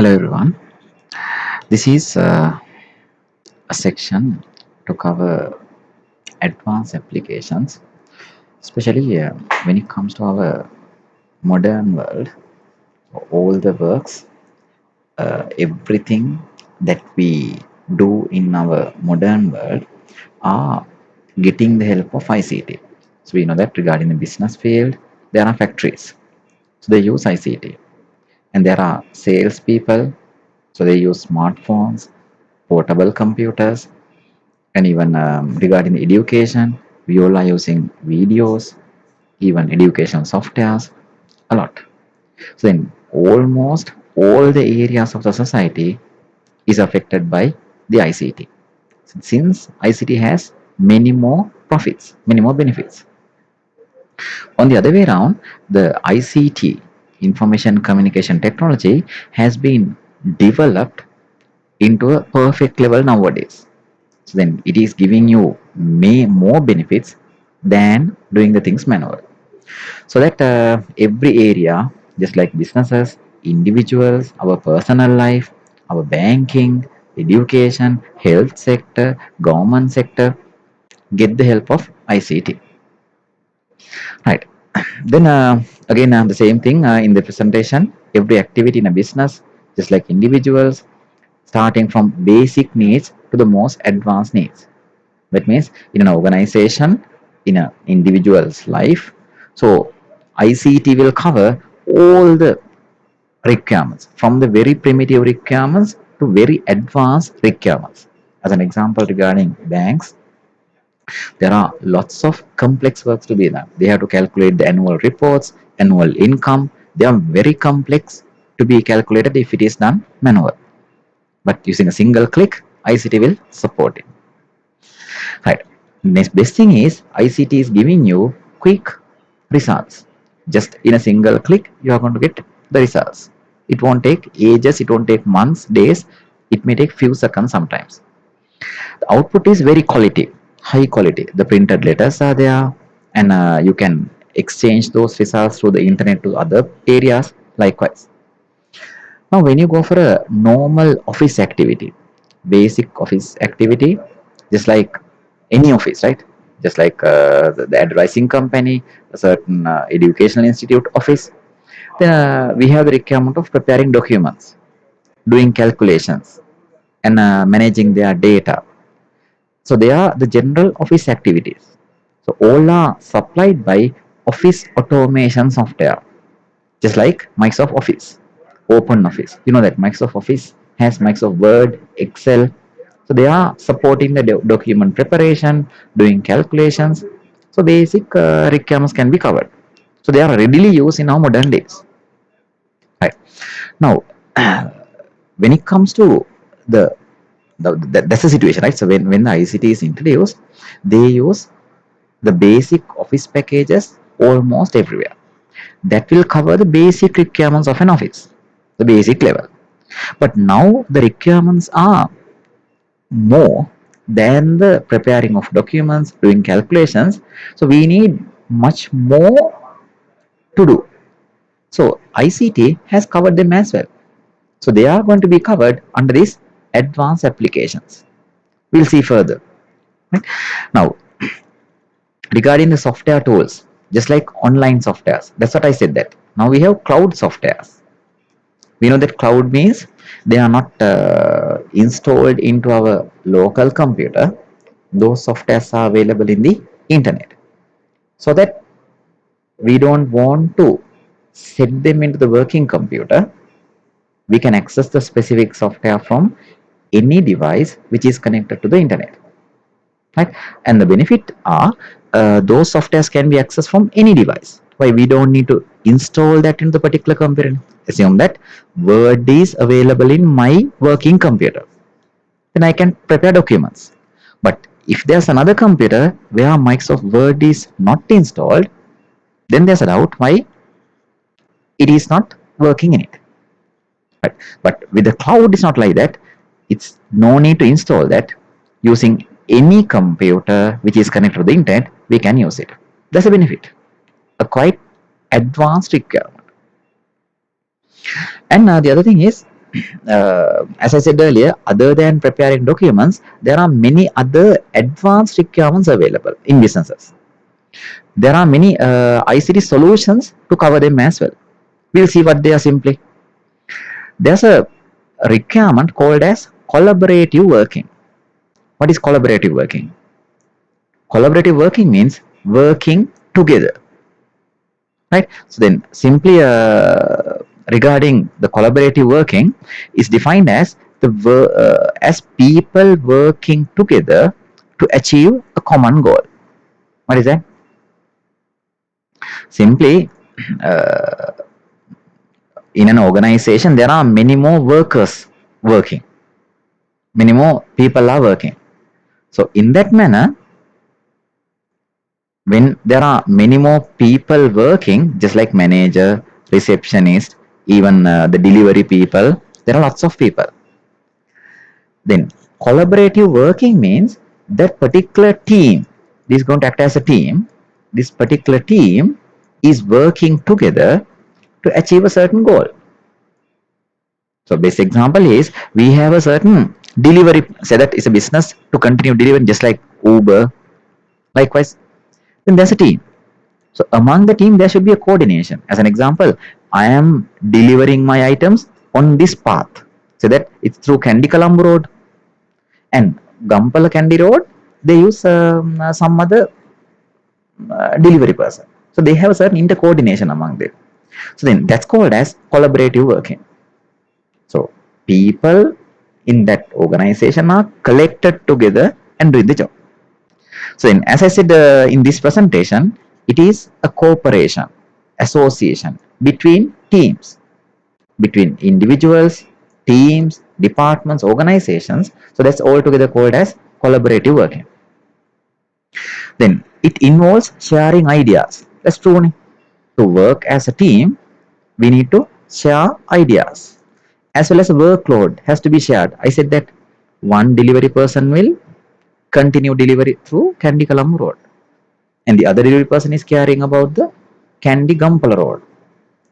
Hello everyone. This is a section to cover advanced applications, especially when it comes to our modern world. All the works, everything that we do in our modern world are getting the help of ICT. So we know that regarding the business field, there are factories, so they use ICT, and there are salespeople, so they use smartphones, portable computers, and even regarding education, we all are using videos, even educational softwares, a lot. So in almost all the areas of the society is affected by the ICT. Since ICT has many more profits, many more benefits. On the other way around, the ICT, information communication technology, has been developed into a perfect level nowadays. So then it is giving you more benefits than doing the things manual. So that every area, just like businesses, individuals, our personal life, our banking, education, health sector, government sector, get the help of ICT. Right. Then again, the same thing in the presentation. Every activity in a business, just like individuals, starting from basic needs to the most advanced needs. That means in an organization, in an individual's life. So ICT will cover all the requirements from the very primitive requirements to very advanced requirements. As an example regarding banks, there are lots of complex works to be done. They have to calculate the annual reports, annual income. They are very complex to be calculated if it is done manual. But using a single click, ICT will support it. Right. Next best thing is ICT is giving you quick results. Just in a single click, you are going to get the results. It won't take ages, it won't take months, days. It may take few seconds sometimes. The output is very quality, high quality. The printed letters are there, and you can exchange those results through the internet to other areas likewise. Now, when you go for a normal office activity, basic office activity, just like any office, right? Just like the advising company, a certain educational institute office, then we have the requirement of preparing documents, doing calculations, and managing their data. So they are the general office activities. So all are supplied by office automation software, just like Microsoft Office, Open Office. You know that Microsoft Office has Microsoft Word, Excel. So they are supporting the document preparation, doing calculations. So basic requirements can be covered. So they are readily used in our modern days. Right. Now, when it comes to the, that's the situation, right? So when the ICT is introduced, they use the basic office packages almost everywhere. That will cover the basic requirements of an office, the basic level. But now the requirements are more than the preparing of documents, doing calculations. So we need much more to do. So ICT has covered them as well. So they are going to be covered under these advanced applications. We'll see further. Right? Now, regarding the software tools, just like online softwares, that's what I said that. Now we have cloud softwares. We know that cloud means they are not installed into our local computer. Those softwares are available in the internet. So that we don't want to set them into the working computer, we can access the specific software from any device which is connected to the internet. Right? And the benefit are those softwares can be accessed from any device. Why we don't need to install that in the particular computer? Assume that Word is available in my working computer, then I can prepare documents. But if there's another computer where Microsoft Word is not installed, then there's a doubt why it is not working in it. Right? But with the cloud, it's not like that. It's no need to install that. Using any computer which is connected to the internet, we can use it. That's a benefit, a quite advanced requirement. And the other thing is as I said earlier, other than preparing documents, there are many other advanced requirements available in businesses. There are many ICT solutions to cover them as well. We'll see what they are simply. There's a requirement called as collaborative working. What is collaborative working? Collaborative working means working together, right? So then simply regarding the collaborative working is defined as as people working together to achieve a common goal. What is that? Simply, uh, in an organization, there are many more workers working, many more people are working. So, in that manner, when there are many more people working, just like manager, receptionist, even the delivery people, there are lots of people. Then, collaborative working means that particular team is going to act as a team. This particular team is working together to achieve a certain goal. So best example is we have a certain delivery, say that is a business to continue delivering just like Uber. Likewise, then there's a team. So among the team, there should be a coordination. As an example, I am delivering my items on this path. So that it's through Kandy Colombo Road and Gampala Kandy Road. They use some other delivery person. So they have a certain intercoordination among them. So then that's called as collaborative working. So people in that organization are collected together and doing the job. So then, as I said in this presentation, it is a cooperation, association between teams, between individuals, teams, departments, organizations. So that's all together called as collaborative working. Then it involves sharing ideas. That's true. To work as a team, we need to share ideas as well as workload has to be shared. I said that one delivery person will continue delivery through Kandy Colombo Road, and the other delivery person is caring about the Kandy Gampala Road,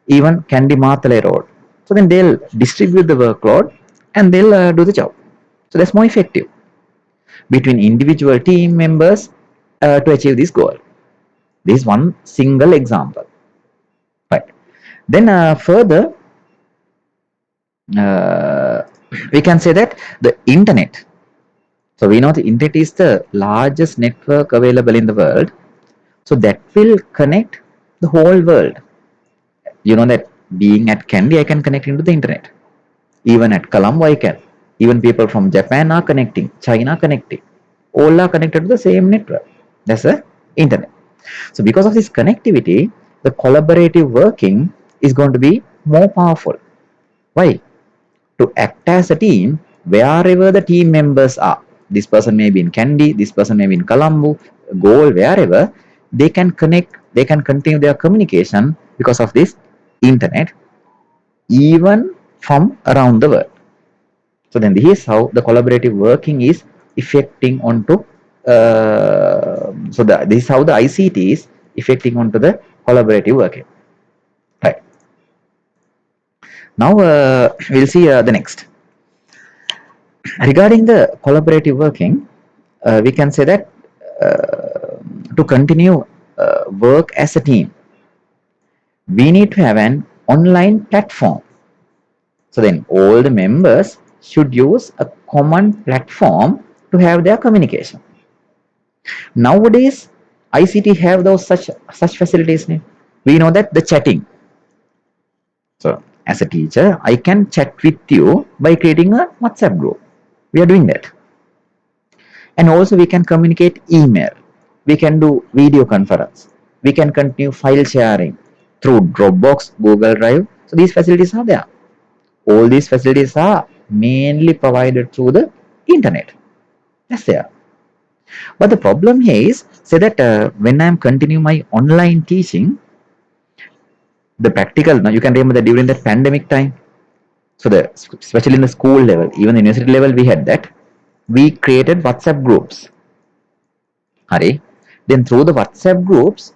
even Kandy Matale Road. So then they'll distribute the workload and they'll do the job. So that's more effective between individual team members to achieve this goal. This is one single example, right? Then further, we can say that the internet. So we know the internet is the largest network available in the world. So that will connect the whole world. You know that being at Kandy, I can connect into the internet. Even at Colombo, I can. Even people from Japan are connecting, China connecting. All are connected to the same network. That's the internet. So because of this connectivity, the collaborative working is going to be more powerful. Why? To act as a team wherever the team members are. This person may be in Kandy, this person may be in Colombo, Goal, wherever, they can connect, they can continue their communication because of this internet, even from around the world. So then this is how the collaborative working is affecting onto, this is how the ICT is affecting onto the collaborative working. Right. Now we'll see the next. Regarding the collaborative working, we can say that to continue work as a team, we need to have an online platform. So then all the members should use a common platform to have their communication. Nowadays, ICT have those such facilities. We know that the chatting. So as a teacher, I can chat with you by creating a WhatsApp group. We are doing that. And also we can communicate email. We can do video conference. We can continue file sharing through Dropbox, Google Drive. So these facilities are there. All these facilities are mainly provided through the internet. That's there. But the problem here is, say that when I'm continuing my online teaching, the practical, now you can remember that during that pandemic time, so especially in the school level, even the university level, we had that. We created WhatsApp groups. Hari. Then through the WhatsApp groups,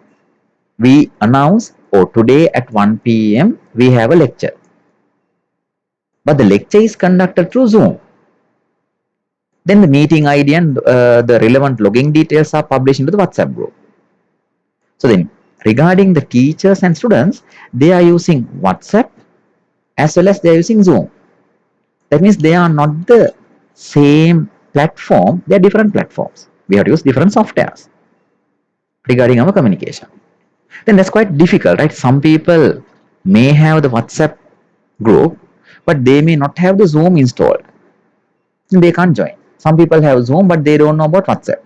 we announce, oh, today at 1 p.m. we have a lecture. but the lecture is conducted through Zoom. Then the meeting ID and the relevant logging details are published into the WhatsApp group. So then, regarding the teachers and students, they are using WhatsApp as well as they are using Zoom. That means they are not the same platform, they are different platforms. We have to use different softwares regarding our communication. Then that's quite difficult, right? Some people may have the WhatsApp group, but they may not have the Zoom installed. They can't join. Some people have Zoom, but they don't know about WhatsApp.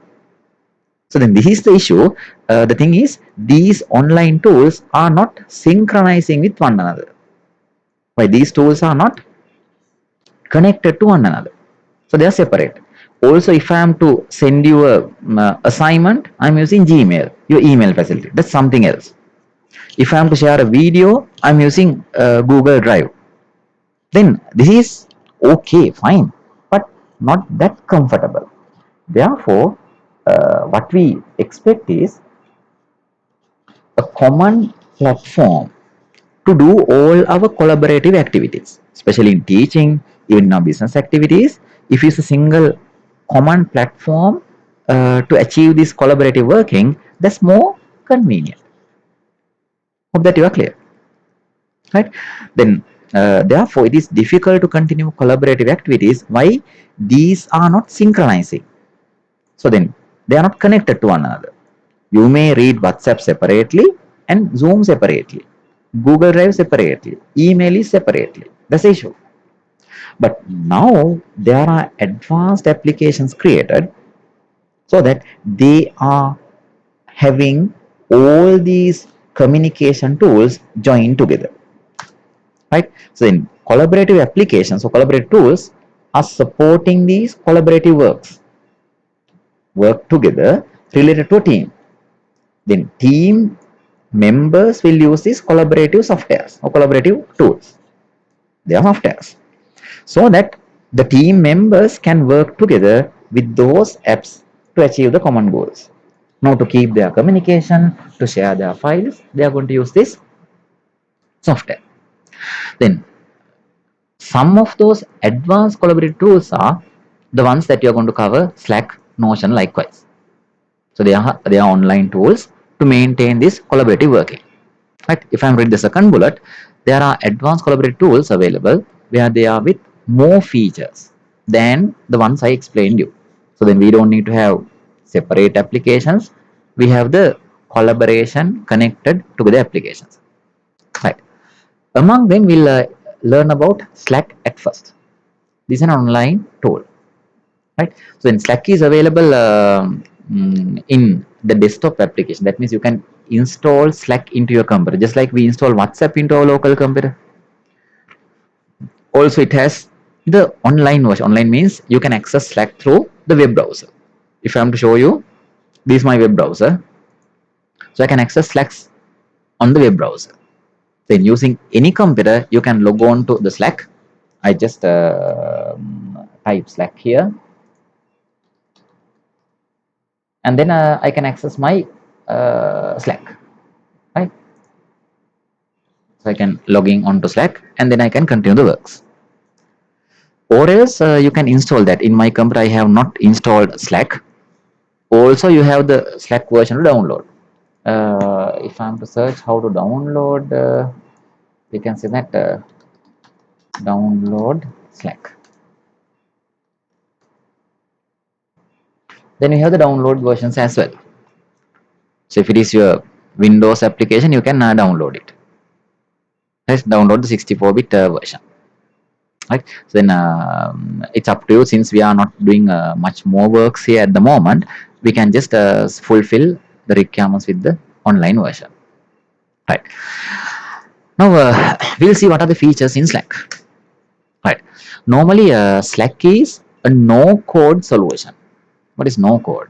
So then this is the issue. The thing is, these online tools are not synchronizing with one another. Why these tools are not connected to one another. So they are separate. Also, if I am to send you a assignment, I'm using Gmail, your email facility. That's something else. If I am to share a video, I'm using Google Drive. Then this is okay, fine, but not that comfortable. Therefore, what we expect is a common platform to do all our collaborative activities, especially in teaching, even in our business activities. If it's a single common platform to achieve this collaborative working, that's more convenient. Hope that you are clear, right? Then, therefore, it is difficult to continue collaborative activities. Why? These are not synchronizing. So then, they are not connected to one another. You may read WhatsApp separately and Zoom separately, Google Drive separately, email is separately. That's the issue. But now there are advanced applications created so that they are having all these communication tools joined together. Right? So in collaborative applications or collaborative tools are supporting these collaborative work together related to a team. Then team members will use these collaborative softwares or collaborative tools. They are softwares. So that the team members can work together with those apps to achieve the common goals. Now to keep their communication, to share their files, they are going to use this software. Then some of those advanced collaborative tools are the ones that you're going to cover: Slack, Notion, likewise. So they are online tools to maintain this collaborative working. Right? If I'm reading the second bullet, there are advanced collaborative tools available where they are with more features than the ones I explained you. So then we don't need to have separate applications. We have the collaboration connected to the applications. Right. Among them, we'll learn about Slack at first. This is an online tool. Right. So then Slack is available in the desktop application. That means you can install Slack into your computer, just like we install WhatsApp into our local computer. Also, it has the online version. Online means you can access Slack through the web browser. If I am to show you, this is my web browser. So I can access Slack on the web browser. Then using any computer, you can log on to the Slack. I just type Slack here. And then I can access my Slack, right? So I can log in onto Slack and then I can continue the works. Or else you can install that. In my computer, I have not installed Slack. Also, you have the Slack version to download. If I'm to search how to download, we can see that download Slack. Then you have the download versions as well. So if it is your Windows application, you can download it. Let's download the 64-bit version. Right. So then it's up to you. Since we are not doing much more works here at the moment, we can just fulfill the requirements with the online version. Right. Now we'll see what are the features in Slack. Right. Normally, Slack is a no-code solution. What is no-code?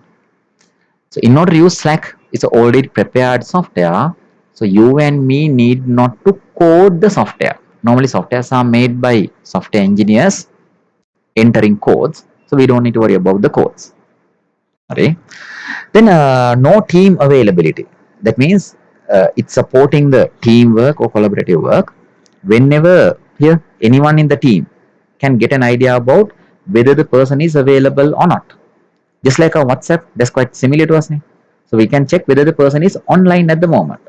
So in order to use Slack, it's already prepared software. So you and me need not to code the software. Normally, softwares are made by software engineers entering codes. So we don't need to worry about the codes. Okay. Then no team availability. That means it's supporting the teamwork or collaborative work. Whenever here anyone in the team can get an idea about whether the person is available or not. Just like our WhatsApp, that's quite similar to us. So we can check whether the person is online at the moment.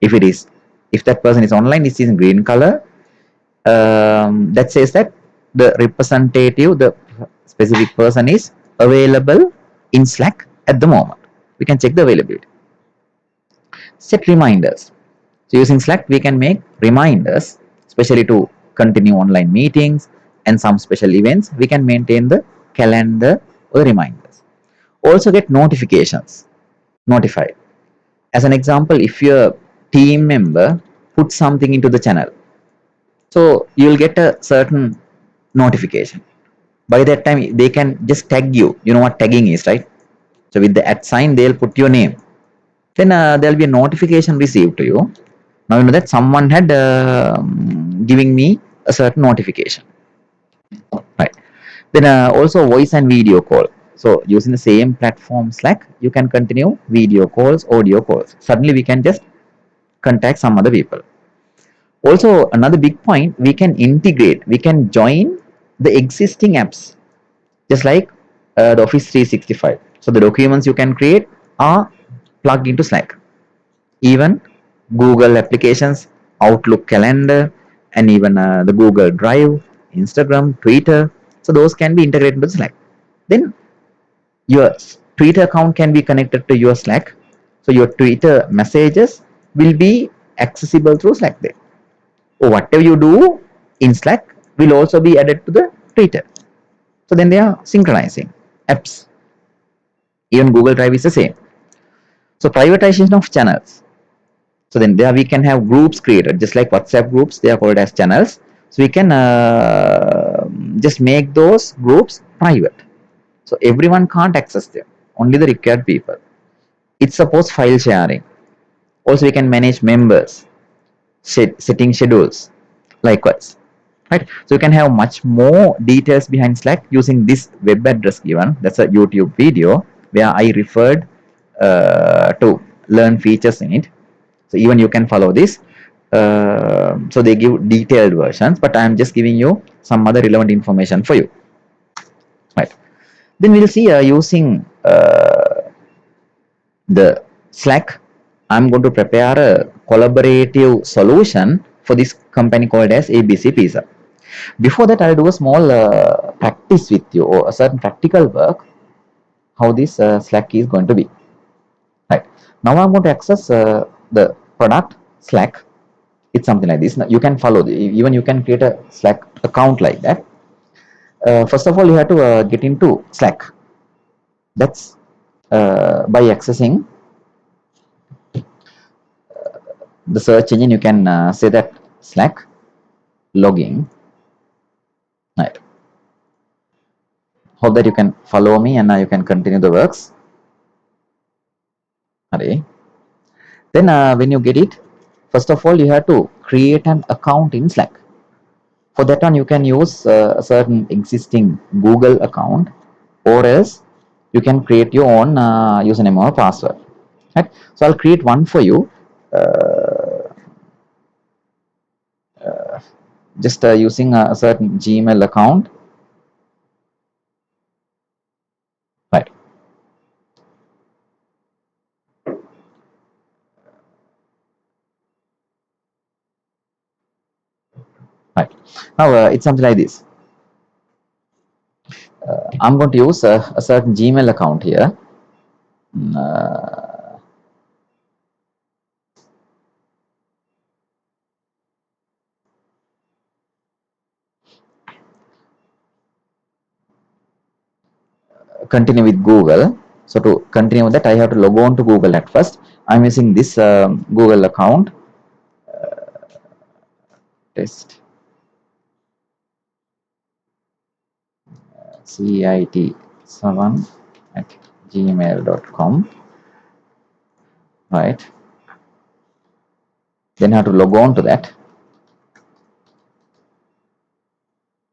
If it is, if that person is online, it's in green color. That says that the representative, the specific person is available in Slack at the moment. We can check the availability. Set reminders. So using Slack, we can make reminders, especially to continue online meetings and some special events. We can maintain the calendar or reminders. Also get notifications notified. As an example, if your team member puts something into the channel, so you'll get a certain notification. By that time, they can just tag you. You know what tagging is, right? So with the @ they'll put your name. Then there'll be a notification received to you. Now you know that someone had giving me a certain notification, right? Then also voice and video call. So using the same platform Slack, you can continue video calls, audio calls. Suddenly we can just contact some other people. Also another big point, we can integrate, we can join the existing apps, just like the Office 365. So the documents you can create are plugged into Slack. Even Google applications, Outlook calendar, and even the Google Drive, Instagram, Twitter. So those can be integrated into Slack. Then your Twitter account can be connected to your Slack. So your Twitter messages will be accessible through Slack there. Or whatever you do in Slack will also be added to the Twitter. So then they are synchronizing apps. Even Google Drive is the same. So privatization of channels. So then there we can have groups created, just like WhatsApp groups, they are called as channels. So we can just make those groups private. So everyone can't access them, only the required people. It supports file sharing. Also we can manage members, setting schedules, likewise. Right? So you can have much more details behind Slack using this web address given. That's a YouTube video where I referred to learn features in it. So even you can follow this. So they give detailed versions, but I am just giving you some other relevant information for you. Right. Then we'll see using the Slack. I'm going to prepare a collaborative solution for this company called as ABC Pizza. Before that, I'll do a small practice with you, or a certain practical work, how this Slack is going to be. Right. Now I'm going to access the product Slack. It's something like this. Now you can follow, even you can create a Slack account like that. First of all, you have to get into Slack. That's by accessing the search engine. You can say that Slack login. Right. Hope that you can follow me, and now you can continue the works. Okay. Then when you get it, first of all, you have to create an account in Slack. For that one, you can use a certain existing Google account, or else you can create your own username or password. Right? So I'll create one for you. Just using a certain Gmail account. Right. Right. Now it's something like this. I'm going to use a certain Gmail account here. Continue with Google. So to continue with that, I have to log on to Google at first. I'm using this Google account. Test cit7@gmail.com. Right. Then I have to log on to that.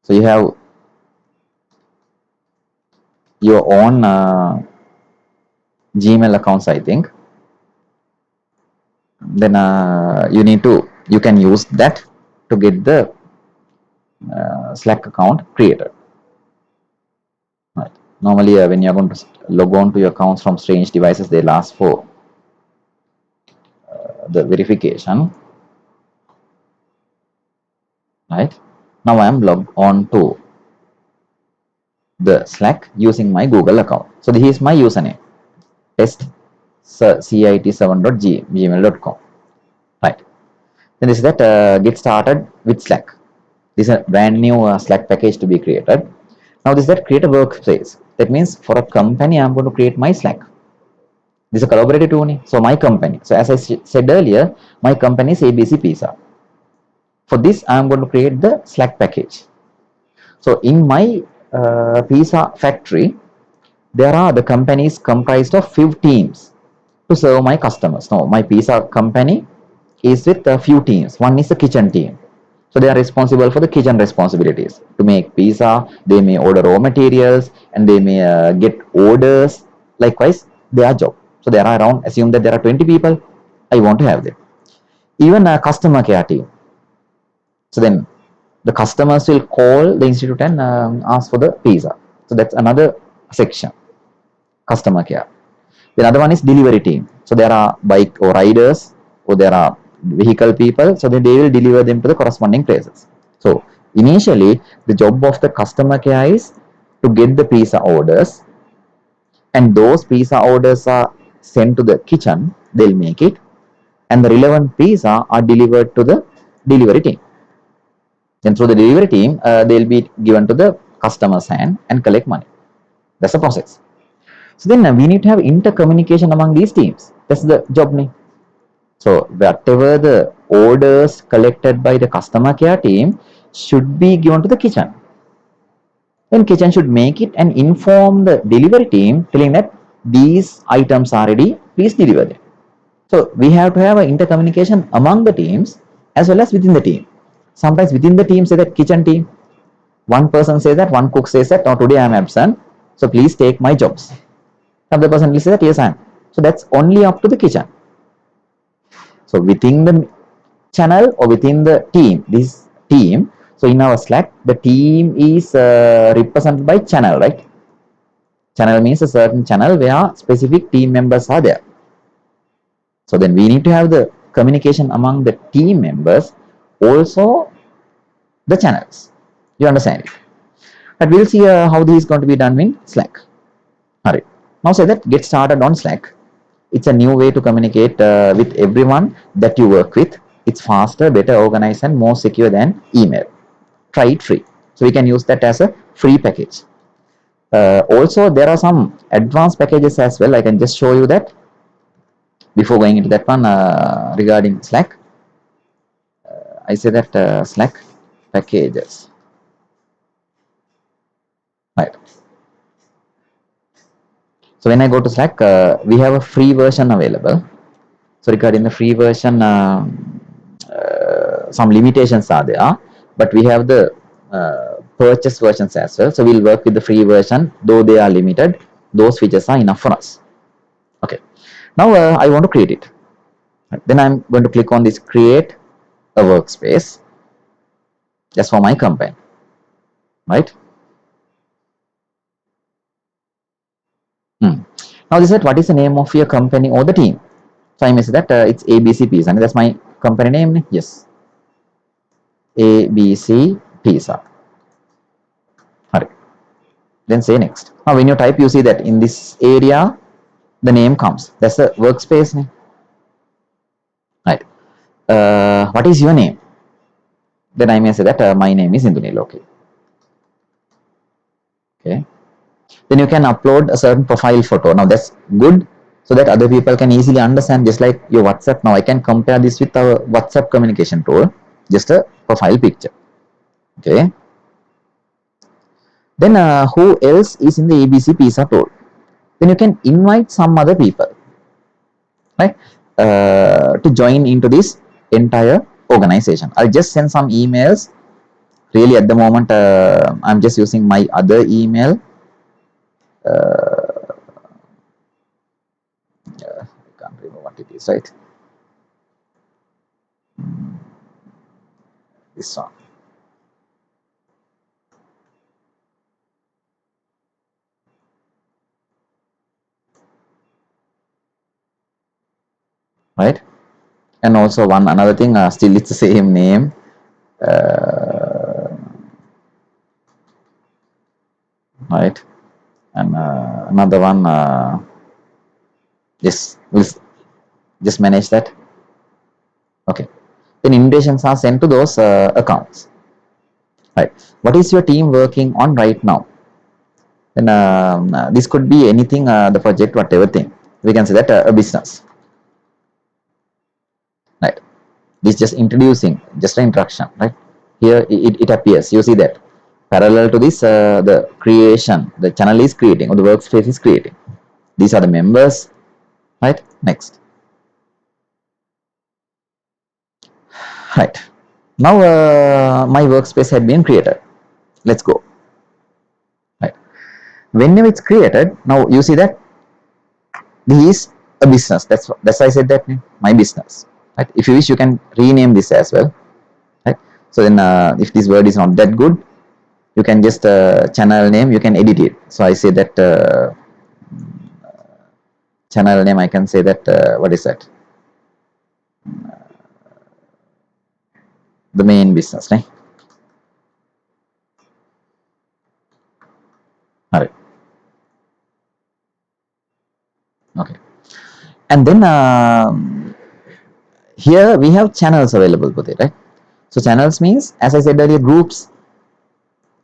So you have your own Gmail accounts, I think. Then you can use that to get the Slack account created. Right. Normally, when you're going to log on to your accounts from strange devices, they'll ask for the verification. Right. Now I am logged on to the Slack using my Google account. So this is my username, tescit7.gmail.com. Right. Then this is that get started with Slack. This is a brand new Slack package to be created. Now this is that create a workspace. That means for a company, I'm going to create my Slack. This is a collaborative tool. So my company. So as I said earlier, my company is ABC Pizza. For this, I'm going to create the Slack package. So in my pizza factory, there are the companies comprised of few teams to serve my customers. Now, my pizza company is with a few teams. One is the kitchen team. So they are responsible for the kitchen responsibilities. To make pizza, they may order raw materials and they may get orders. Likewise, their job. So there are around, assume that there are 20 people. I want to have them. Even a customer care team. So then the customers will call the institute and ask for the pizza. So that's another section, customer care. The other one is delivery team. So there are bike or riders or there are vehicle people. So then they will deliver them to the corresponding places. So initially, the job of the customer care is to get the pizza orders, and those pizza orders are sent to the kitchen. They'll make it, and the relevant pizza are delivered to the delivery team. Then through the delivery team, they'll be given to the customer's hand and collect money. That's the process. So then we need to have intercommunication among these teams. That's the job name. So whatever the orders collected by the customer care team should be given to the kitchen. Then kitchen should make it and inform the delivery team telling that these items are ready, please deliver them. So we have to have an intercommunication among the teams as well as within the team. Sometimes within the team, say that kitchen team, one person says that, one cook says that, oh, today I am absent, so please take my jobs. Another person will say that, yes, I am. So that's only up to the kitchen. So within the channel or within the team, this team, so in our Slack, the team is represented by channel, right? Channel means a certain channel where specific team members are there. So then we need to have the communication among the team members, also the channels. You understand it? But we'll see how this is going to be done in Slack. All right. Now say that get started on Slack. It's a new way to communicate with everyone that you work with. It's faster, better organized, and more secure than email. Try it free. So we can use that as a free package. Also, there are some advanced packages as well. I can just show you that before going into that one regarding Slack. I say that Slack packages. Right. So when I go to Slack, we have a free version available. So regarding the free version, some limitations are there, but we have the purchase versions as well. So we'll work with the free version, though they are limited. Those features are enough for us. Okay. Now I want to create it. Then I'm going to click on this create a workspace just for my company, right? Now this is what is the name of your company or the team. So I may say that it's ABC Pizza, and that's my company name. Yes, ABC Pizza. All right. Then say next. Now when you type, you see that in this area the name comes. That's the workspace name. Right. What is your name? Then I may say that my name is Indunil. Okay. Okay. Then you can upload a certain profile photo. Now that's good, so that other people can easily understand, just like your WhatsApp. Now I can compare this with our WhatsApp communication tool, just a profile picture. Okay. Then who else is in the ABC Pizza tool? Then you can invite some other people, right, to join into this entire organization. I'll just send some emails. Really, at the moment, I'm just using my other email. I can't remember what it is, right? This one. right? And also one another thing, still it's the same name. Uh, right, and another one. We'll just manage that. Okay. Then invitations are sent to those accounts. Right. What is your team working on right now? Then this could be anything, the project, whatever thing. We can say that a business. Right. This just introducing, just an introduction. Right. Here it appears. You see that parallel to this, the creation, the channel is creating or the workspace is creating. These are the members. Right. Next. Right. Now my workspace had been created. Let's go. Right. Whenever it's created, now you see that this is a business. That's why I said that my business. Right. If you wish, you can rename this as well. Right. So then, if this word is not that good, you can just channel name. You can edit it. So I say that channel name. I can say that what is that? The main business, right? All right. Okay. And then here we have channels available with it, right? So channels means, as I said earlier, groups,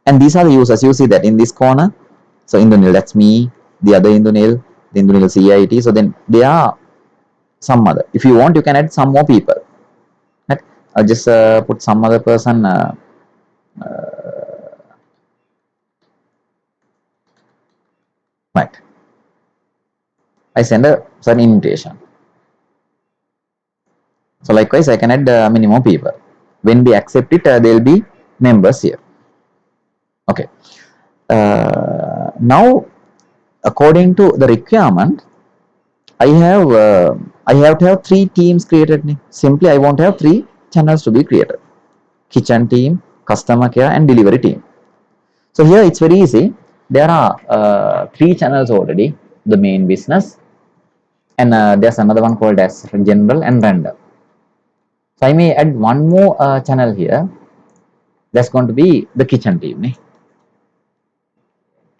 and these are the users. You see that in this corner. So Indunil, that's me. The other Indunil, the Indunil CIT. So then they are some other. If you want, you can add some more people. Right? I'll just put some other person. Right. I send a certain invitation. So likewise, I can add many more people. When we accept it, there will be members here. Okay. Now, according to the requirement, I have to have three teams created. Simply, I want to have three channels to be created: kitchen team, customer care, and delivery team. So here it's very easy. There are three channels already: the main business, and there's another one called as general and random. So I may add one more channel here. That's going to be the kitchen team.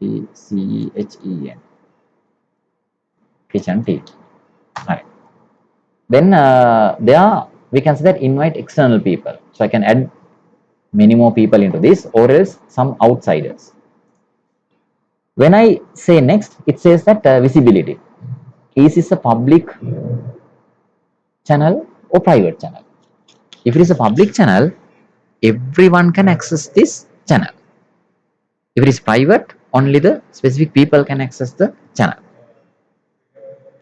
TCHEN, kitchen team. Right. Then there we can say that invite external people. So I can add many more people into this, or else some outsiders. When I say next, it says that visibility. Is this a public channel or private channel? If it is a public channel, everyone can access this channel. If it is private, only the specific people can access the channel.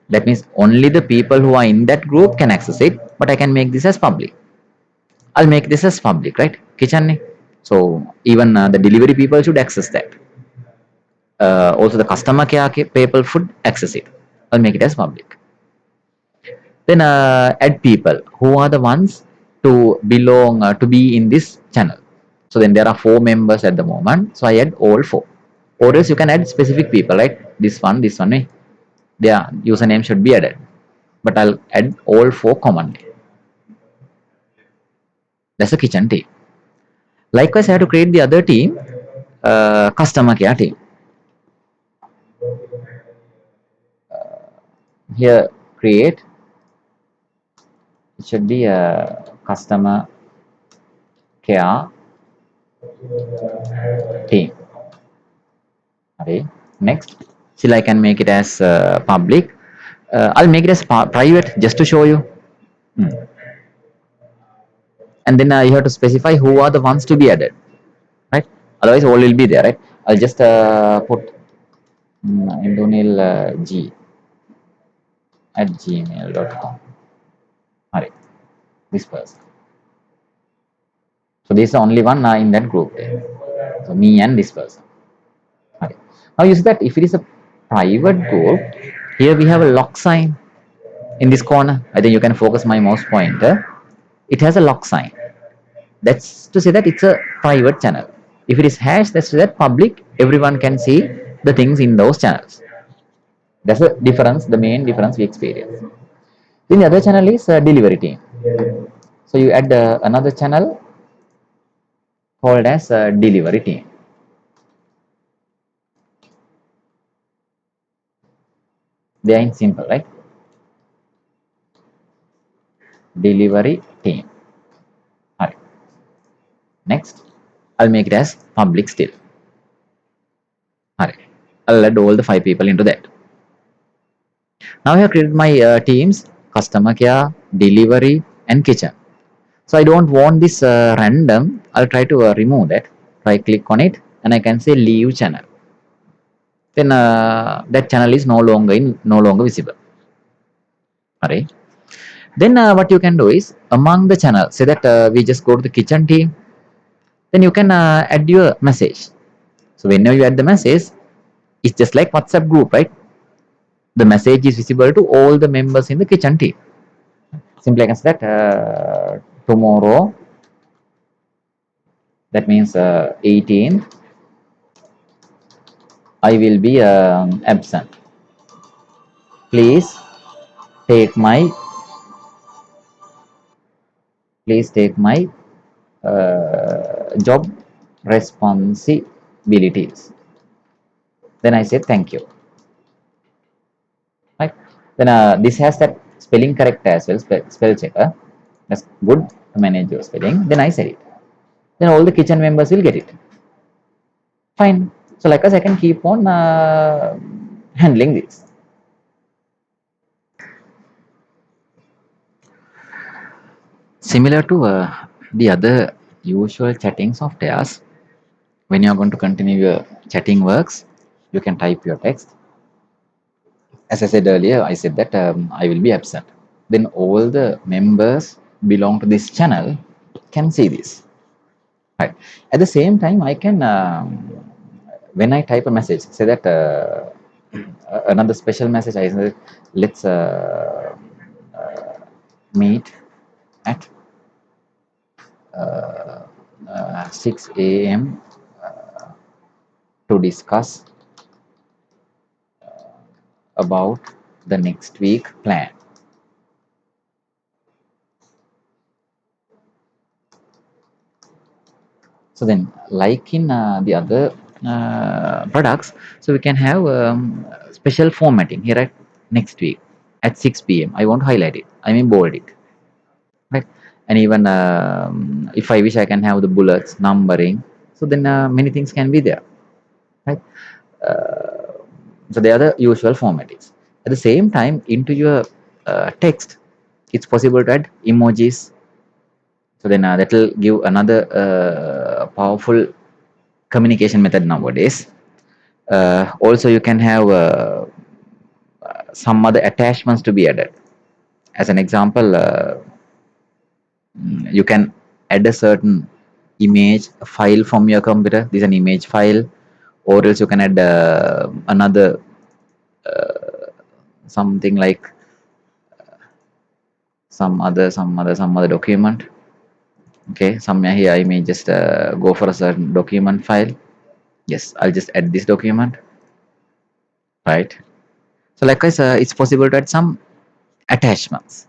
That means only the people who are in that group can access it, but I can make this as public. I'll make this as public, right? Kitchen. So even the delivery people should access that. Also, the customer care people should access it. I'll make it as public. Then add people who are the ones to belong to be in this channel. So then there are 4 members at the moment. So I add all 4. Or else you can add specific people, right? This one, their username should be added. But I'll add all 4 commonly. That's a kitchen team. Likewise, I have to create the other team, customer care team. Here, create. It should be a customer care team. Okay. Next, still I can make it as public. I'll make it as private just to show you. And then you have to specify who are the ones to be added, right? Otherwise, all will be there, right? I'll just put Indonil G at gmail.com. All right, this person. So this is the only one in that group there. So me and this person. Okay. Now you see that if it is a private group, here we have a lock sign in this corner. I think you can focus my mouse pointer. It has a lock sign. That's to say that it's a private channel. If it is hash, that's to say that public, everyone can see the things in those channels. That's the difference, the main difference we experience. Then the other channel is delivery team. So you add another channel called as delivery team. They are in simple, right? Delivery team. All right. Next, I'll make it as public still. All right. I'll add all the 5 people into that. Now I have created my teams: customer care, delivery, and kitchen. So I don't want this random. I'll try to remove that. So I click on it and I can say leave channel. Then that channel is no longer visible. All right. Then what you can do is among the channel, say that we just go to the kitchen team. Then you can add your message. So whenever you add the message, it's just like WhatsApp group, right? The message is visible to all the members in the kitchen team. Simply I can say that tomorrow, that means 18th, I will be absent. Please take my job responsibilities. Then I say thank you. Right? Then this has that spelling correct as well, spell checker. That's good to manage your spelling. Then I said it. Then all the kitchen members will get it. Fine. So like us, I can keep on handling this. Similar to the other usual chatting softwares, when you are going to continue your chatting works, you can type your text. As I said earlier, I said that I will be absent. Then all the members belong to this channel can see this. Right. At the same time, I can when I type a message, say that another special message. I say, let's meet at 6 a.m. to discuss about the next week plan. So then, like in the other products, so we can have special formatting here at next week at 6 p.m. I want to highlight it. I mean bold it, right? And even if I wish, I can have the bullets, numbering. So then many things can be there, right? So they are the usual formats. At the same time, into your text, it's possible to add emojis. So then that will give another powerful communication method nowadays. Also, you can have some other attachments to be added. As an example, you can add a certain image file from your computer. This is an image file, or else you can add another something like some other document. Okay, somewhere here I may just go for a certain document file. Yes, I'll just add this document, right? So likewise, it's possible to add some attachments,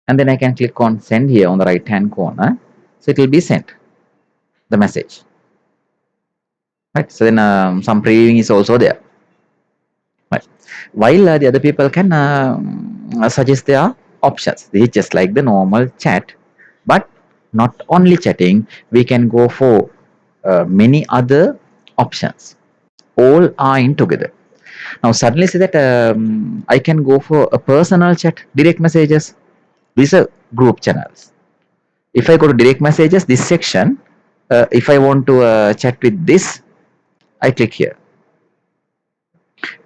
and then I can click on send here on the right hand corner. So it will be sent the message, right? So then some previewing is also there, right? While the other people can suggest their options. This is just like the normal chat, but not only chatting. We can go for many other options. All are in together. Now suddenly say that I can go for a personal chat, direct messages. These are group channels. If I go to direct messages, this section, if I want to chat with this, I click here.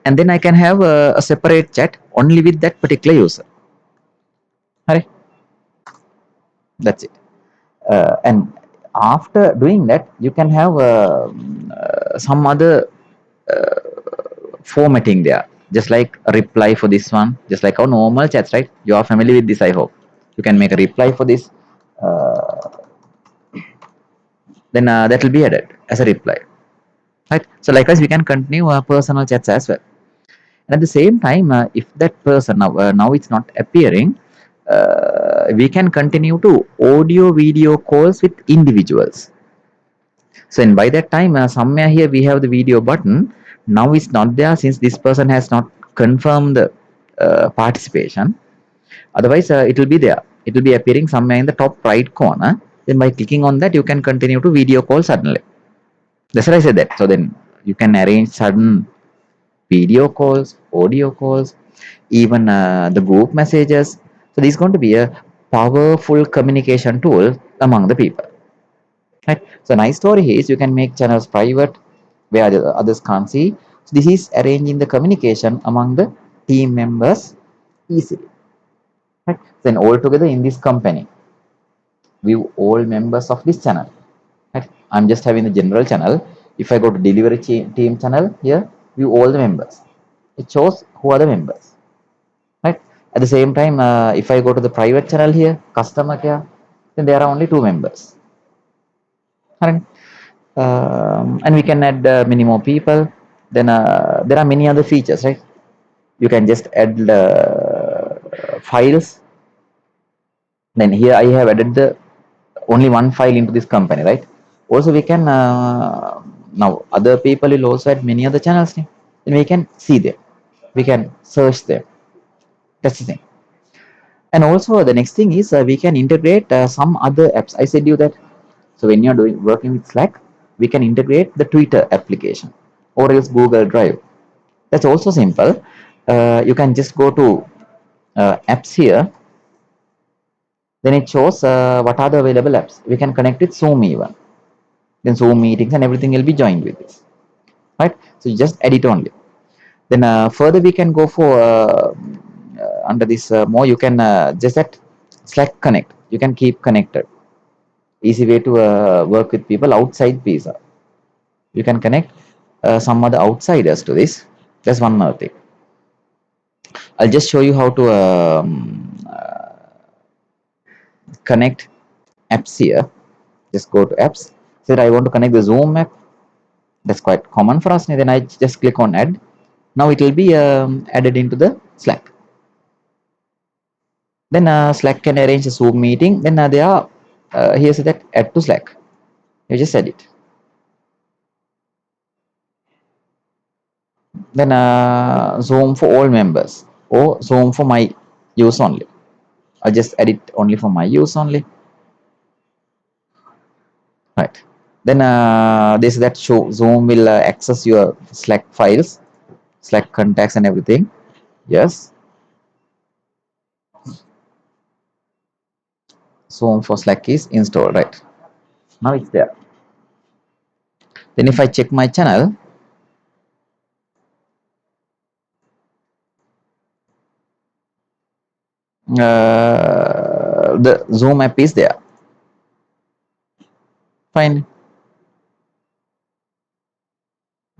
And then I can have a separate chat only with that particular user. Alright, that's it. And after doing that, you can have some other formatting there, just like a reply for this one, just like our normal chats, right? You are familiar with this, I hope. You can make a reply for this, then that will be added as a reply, right? So likewise, we can continue our personal chats as well. And at the same time, if that person now it's not appearing, we can continue to audio video calls with individuals. So and by that time, somewhere here we have the video button. Now it's not there since this person has not confirmed the participation. Otherwise, it will be there. It will be appearing somewhere in the top right corner. Then by clicking on that, you can continue to video call suddenly. That's why I said that. So then you can arrange sudden video calls, audio calls, even the group messages. So this is going to be a powerful communication tool among the people. Right. So nice story is you can make channels private where the others can't see. So this is arranging the communication among the team members easily. Right. Then all together in this company, view all members of this channel. Right. I'm just having the general channel. If I go to delivery team channel here, view all the members. It shows who are the members. Right. At the same time, if I go to the private channel here, customer care, then there are only two members. Right. And we can add many more people. Then there are many other features, right? You can just add files. Then here I have added the only one file into this company, right? Also we can now other people will also add many other channels. Then we can see them, we can search them. That's the thing. And also the next thing is we can integrate some other apps. I said you that. So when you're doing working with Slack, we can integrate the Twitter application or else Google Drive. That's also simple. You can just go to apps here. Then it shows what are the available apps. We can connect with Zoom even. Then Zoom meetings and everything will be joined with this. Right? So you just edit only. Then further we can go for under this more you can just at Slack connect. You can keep connected. Easy way to work with people outside Pizza. You can connect some other outsiders to this. That's one more thing. I'll just show you how to connect apps here. Just go to apps. Say I want to connect the Zoom app. That's quite common for us. And then I just click on add. Now it will be added into the Slack. Then Slack can arrange a Zoom meeting. Then there are here's that add to Slack. You just add it. Then Zoom for all members or Zoom for my use only. I'll just add it only for my use only. Right. Then this that show Zoom will access your Slack files, Slack contacts and everything. Yes. Zoom for Slack is installed. Right. Now it's there. Then if I check my channel, the Zoom app is there. Fine.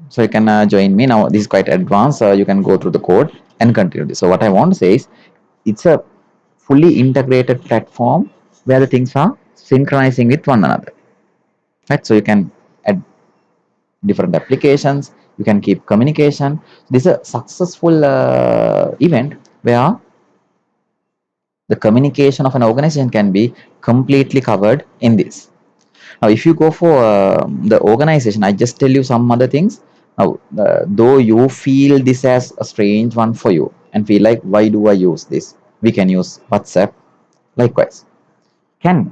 So you can join me now. This is quite advanced. You can go through the code and continue this. So what I want to say is, it's a fully integrated platform where the things are synchronizing with one another. Right. So you can add different applications. You can keep communication. This is a successful event where the communication of an organization can be completely covered in this. Now, if you go for the organization, I just tell you some other things. Now, though you feel this as a strange one for you and feel like, why do I use this? We can use WhatsApp. Likewise, can.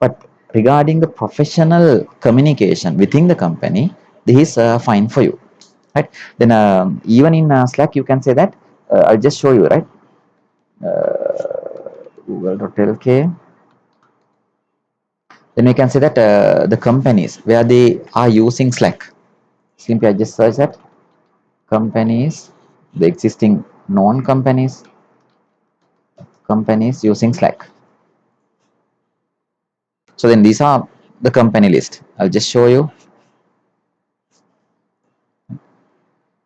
But regarding the professional communication within the company, this is fine for you. Right? Then even in Slack, you can say that. I'll just show you, right? Google.lk. Then we can say that the companies where they are using Slack. Simply I just search that companies, the existing known companies using Slack. So then these are the company list. I'll just show you.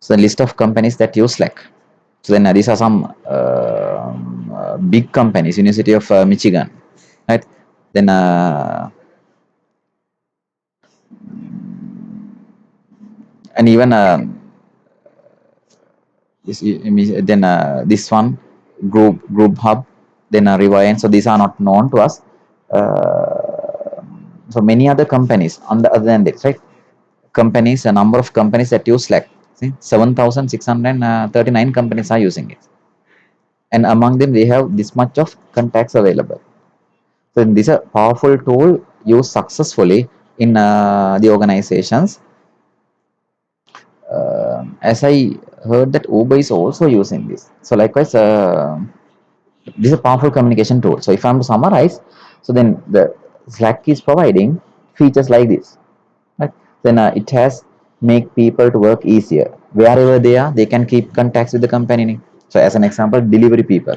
So the list of companies that use Slack. So then these are some big companies, University of Michigan, right? Then and even then this one group hub, then Rewind. So these are not known to us. So many other companies on the other than this, right? Companies, a number of companies that use Slack. See, 7,639 companies are using it, and among them they have this much of contacts available. So this is a powerful tool used successfully in the organizations. As I heard that Uber is also using this. So likewise, this is a powerful communication tool. So if I'm to summarize, so then the Slack is providing features like this. Right? Then it has make people to work easier. Wherever they are, they can keep contacts with the company. So as an example, delivery people.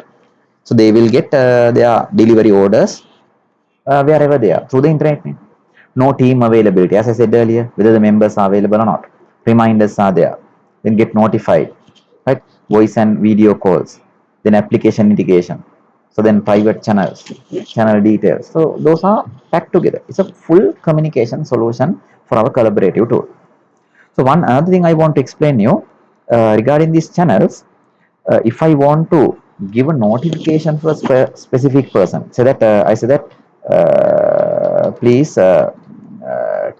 So they will get their delivery orders wherever they are through the internet. No team availability, as I said earlier, whether the members are available or not. Reminders are there. Then get notified, right? Voice and video calls. Then application integration. So then private channels, channel details. So those are packed together. It's a full communication solution for our collaborative tool. So one another thing I want to explain you regarding these channels, if I want to give a notification for a specific person, so that I say that please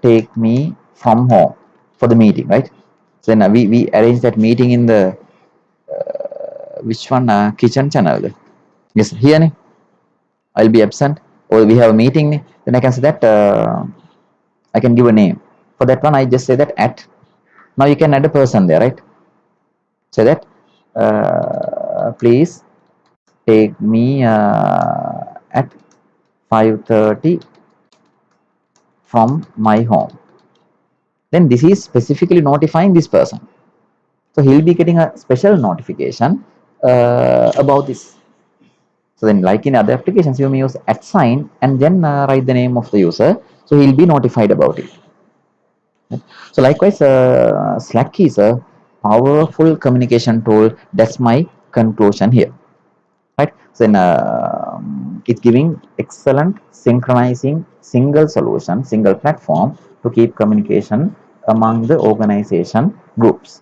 take me from home for the meeting, right? So then we arrange that meeting in the which one kitchen channel. Yes, here ne? I'll be absent, or we have a meeting. Ne? Then I can say that I can give a name for that one. I just say that at. Now you can add a person there, right? Say that please take me at 5:30 from my home. Then this is specifically notifying this person. So he'll be getting a special notification about this. So then like in other applications, you may use at sign and then write the name of the user. So he'll be notified about it. So likewise, Slack is a powerful communication tool. That's my conclusion here. Right? So then, it's giving excellent synchronizing single solution, single platform to keep communication among the organization groups.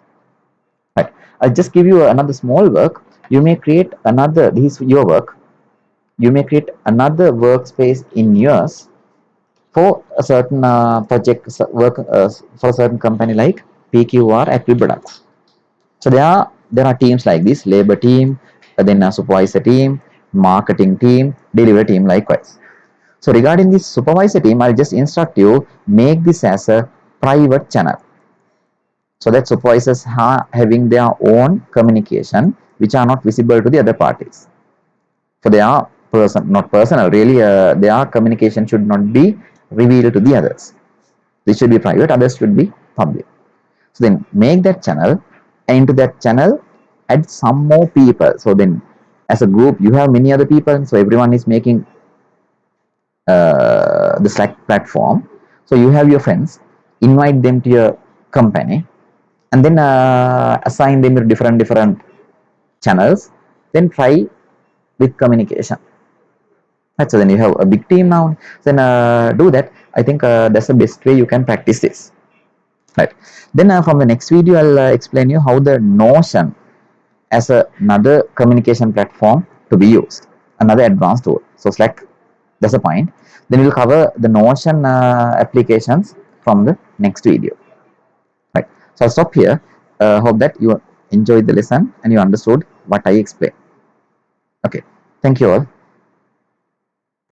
Right? I'll just give you another small work. You may create another, this is your work. You may create another workspace in yours for a certain project work for a certain company like PQR at Products. So there are teams like this: labor team, then a supervisor team, marketing team, delivery team likewise. So regarding this supervisor team, I'll just instruct you make this as a private channel so that supervisors are having their own communication which are not visible to the other parties. So they are not personal really. Their communication should not be revealed to the others. This should be private. Others should be public. So then make that channel, and into that channel add some more people. So then as a group you have many other people, so everyone is making the Slack platform. So you have your friends, invite them to your company, and then assign them to different channels. Then try with communication. Right, so then you have a big team now. Then do that. I think that's the best way you can practice this. Right. Then from the next video, I'll explain you how the Notion as another communication platform to be used, another advanced tool. So Slack, that's a point. Then we'll cover the Notion applications from the next video. Right. So I'll stop here. Hope that you enjoyed the lesson and you understood what I explained. Okay. Thank you all.